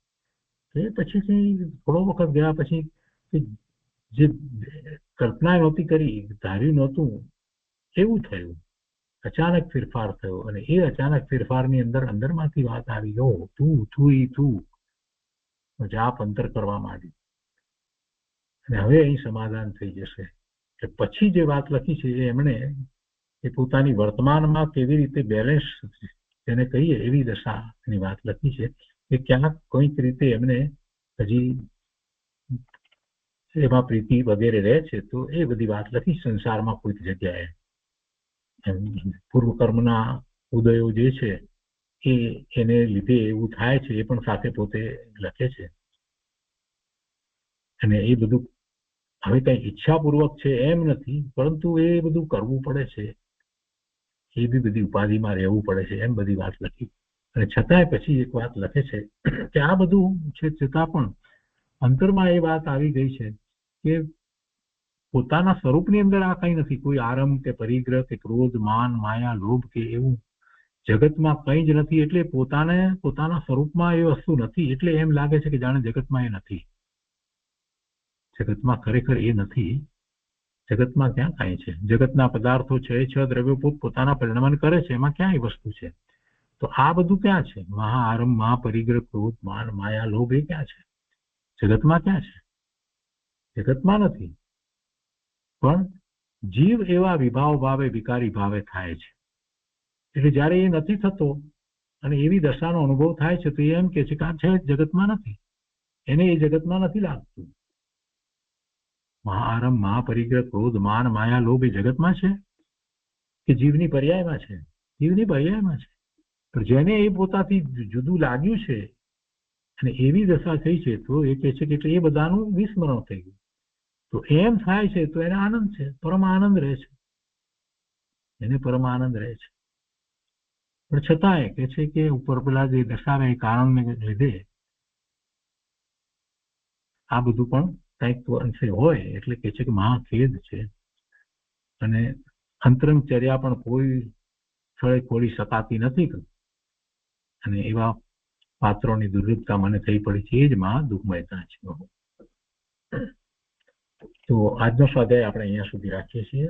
એ પછીથી થોડો વખત ગયા પછી જે કલ્પના નહોતી કરી, ધાર્યું નહોતું, એવું થયું. અચાનક ફેરફાર થયો, અને એ અચાનક ફેરફારની અંદરમાંથી વાત આવી, તું જાપ અંતર કરવા માંડી, અને હવે અહીં સમાધાન થઈ જશે. કે પછી જે વાત લખી છે એમણે એ પોતાની વર્તમાનમાં કેવી રીતે બેલેન્સ તેને કહીએ એવી દશાની વાત લખી છે, કે ક્યાંક કોઈક રીતે એમને હજી એમાં પ્રીતિ વગેરે રહે છે, તો એ બધી વાત લખી સંસારમાં કોઈક જગ્યાએ. પૂર્વકર્મના ઉદયો જે છે એને લીધે એવું થાય છે, એ પણ સાથે પોતે લખે છે. અને એ બધું હવે કઈ ઈચ્છાપૂર્વક છે એમ નથી, પરંતુ એ બધું કરવું પડે છે, એ બી બધી ઉપાધિમાં રહેવું પડે છે, એમ બધી વાત લખી. અને છતાંય પછી એક વાત લખે છે કે આ બધું છે છતાં પણ અંતરમાં એ વાત આવી ગઈ છે કે પોતાના સ્વરૂપની અંદર આ કઈ નથી, કોઈ આરંભ કે પરિગ્રહ કે ક્રોધ, માન, માયા, લોભ કે એવું જગતમાં કંઈ જ નથી. એટલે પોતાના સ્વરૂપમાં એ વસ્તુ નથી, એટલે એમ લાગે છે કે જાણે જગતમાં એ નથી. જગતમાં ખરેખર એ નથી. જગતમાં ક્યાં કાંઈ છે? જગતના પદાર્થો છે, છ દ્રવ્યો પોતાના પરિણમન કરે છે, એમાં ક્યાં એ વસ્તુ છે? તો આ બધું ક્યાં છે? મહા આરંભ, મહાપરિગ્રહ, ક્રોધ, માન, માયા, લોભ એ ક્યાં છે? જગતમાં ક્યાં છે? જગતમાં નથી. પણ જીવ એવા વિભાવ ભાવે વિકારી ભાવે થાય છે. એટલે જયારે એ નથી થતો અને એવી દશાનો અનુભવ થાય છે તો એમ કે છે કે આ છે જગતમાં નથી, એને એ જગતમાં નથી લાગતું. મહાઆરંભ, મહાપરિગ્રહ, ક્રોધ, માન, માયા, લોભ એ જગતમાં છે કે જીવની પર્યાયમાં છે? જીવની પર્યાયમાં છે. પણ જેને એ પોતાથી જુદું લાગ્યું છે અને એવી દશા થઈ છે તો એ કહે છે કે એ બધાનું વિસ્મરણ થઈ ગયું. તો એમ થાય છે તો એને આનંદ છે, પરમ આનંદ રહે છે, એને પરમ આનંદ રહે છે. પણ છતાંય કે છે કે ઉપર પેલા જે દર્શાવે એ કારણને લીધે આ બધું પણ કંઈક અંશે હોય એટલે કે છે કે મહાખેદ છે. અને અંતરંગચર્યા પણ કોઈ સ્થળે ખોલી શકાતી નથી. અને એવા પાત્રોની દુર્લભતા મને થઈ પડી છે, એ જ મહા દુઃખમયતા છે. તો આજનો સ્વાધ્યાય આપણે અહીંયા સુધી રાખીએ છીએ.